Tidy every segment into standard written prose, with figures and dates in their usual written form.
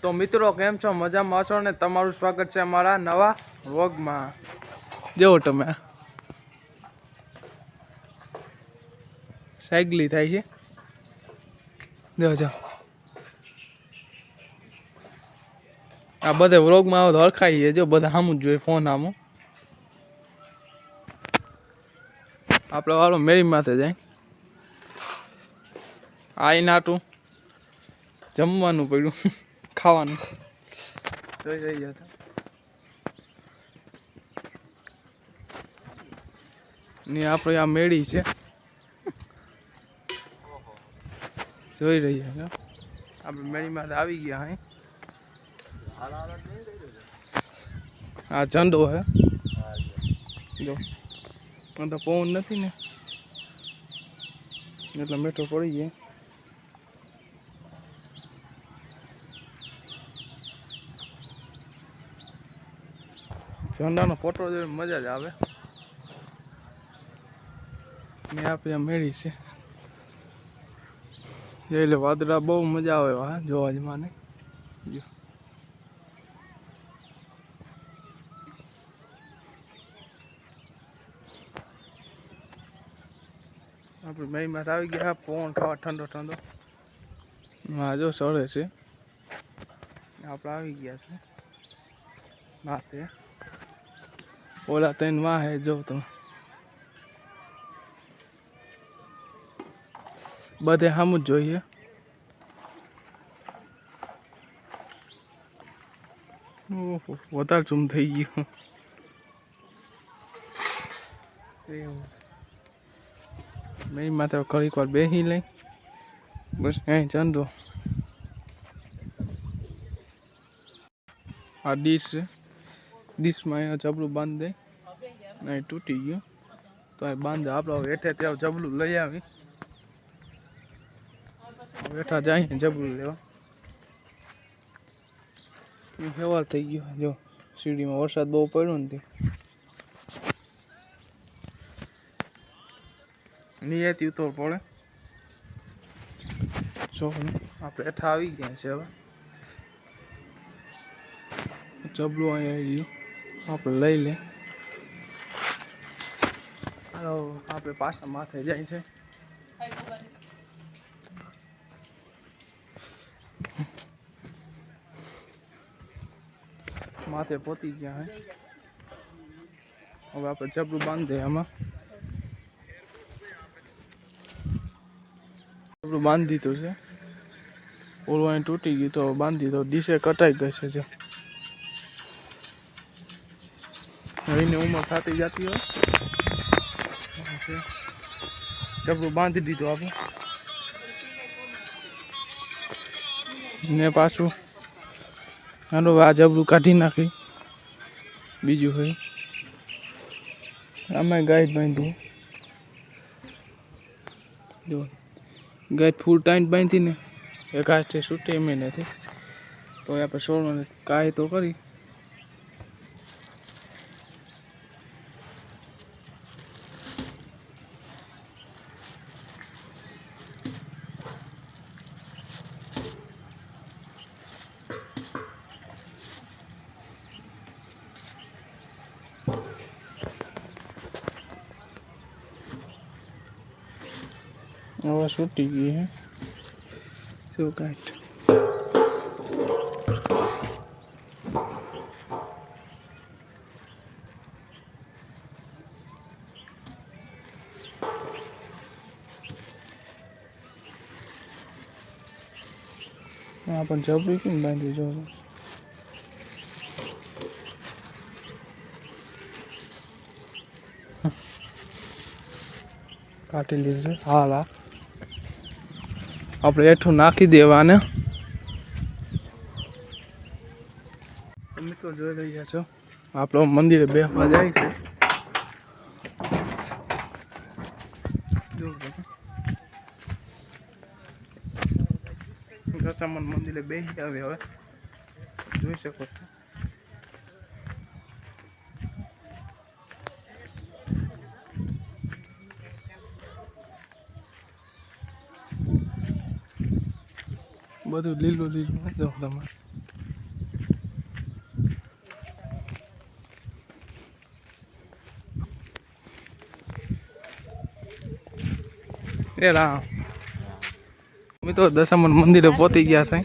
તો મિત્રો કેમ છો? મજામાં છો ને? તમારું સ્વાગત છે અમારા નવા વ્લોગમાં. જેવો તમે સાયકલી થાય છે, જો આ બધા વ્લોગમાં આવો તો હરખાઈ છે. જો બધા સામું જ જોઈએ, ફોન સામું. આપણે વાળો મેરી માથે જાય આઈ નાટું જમવાનું પડ્યું ખાવાનું જોઈ રહી હતા ને આપણે આ મેળી છે જોઈ રહી છે. આપણે મેળીમાં આવી ગયા હે. આ ચંદો હે જો તો પવન નથી ને એટલે મેઠો પડી જાય. ઝંડાનો ફોટો જોઈને મજા જ આવે. ને આપણે મેળી છે એટલે વાદળા બહુ મજા આવે હા જોવા જ મને. આપણે મેળીમાં આવી ગયા પવન ખાવા ઠંડો ઠંડો. હા જો સળે છે. આપણે આવી ગયા છે માથે. ઓલા ત્રણ વાહે જો તમે બધે સામું જ જોઈએ. ઓહો વધારે ઝૂમ થઈ ગયું. મેં માથે ઘડીક વાર બેસી લઈ બસ અહીં ચંદો. આ ડીશ છે, ડીશમાં અહીંયા જબલું બાંધ દે. અહીં તૂટી ગયું તો અહીં બાંધે. આપણે હેઠે ત્યાં જબલું લઈ આવી. બેઠા જાય જબલું લેવા. સવાર થઈ ગયો જો સીડીમાં વરસાદ બહુ પડ્યો ને નિયતિ ઉતર પડે. જો આપણે હેઠા આવી ગયા છે. હવે જબલું અહીંયા આવી ગયું આપણે લઈ લે. હાલો આપણે પાછા માથે જાય છે. માથે પહોંચી ગયા હે. હવે આપણે જબલું બાંધી દે. આમાં જબલું બાંધી દીધું છે. ઓલું અહીં તૂટી ગયું તો બાંધી દીધો. ડીશે કટાઈ ગઈ છે. એની ઉંમર થતી જતી હોય જબલું બાંધી દીધું આપણે ને પાછું હાલો આ જબલું કાઢી નાખી. બીજું હોય આમાં ગાઈડ બાંધી જો ગાઈડ ફૂલ ટાઈટ બાંધી ને એક હાથે છૂટે એમ નથી તો આપણે છોડવાને કાંઈ તો કરી. હવે છૂટી ગઈ હે શું કાંઈ. પણ જબરી કેમ બાંધી જો કાઢી લીધું. હાલ આપણે હેઠું નાખી દેવાને. મિત્રો જોઈ રહ્યા છો આપણો મંદિરે બેસવા જાય છે. દશામાન મંદિરે બેસી આવે. હવે જોઈ શકો છો બધું લીલું લીલું જો તમારે. એ રામ મિત્રો દશામન મંદિરે પહોંચી ગયા છે.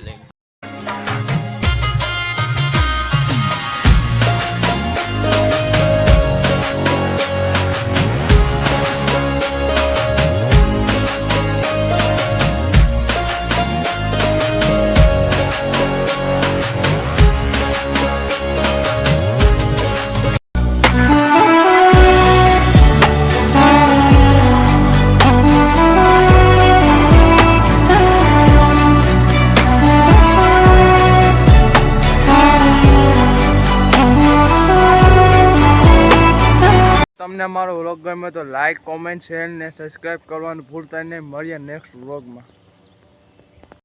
તમને મારો વ્લોગ ગમે તો લાઈક કોમેન્ટ શેર ને સબસ્ક્રાઈબ કરવાનું ભૂલતા નહીં. મળીએ નેક્સ્ટ વ્લોગમાં.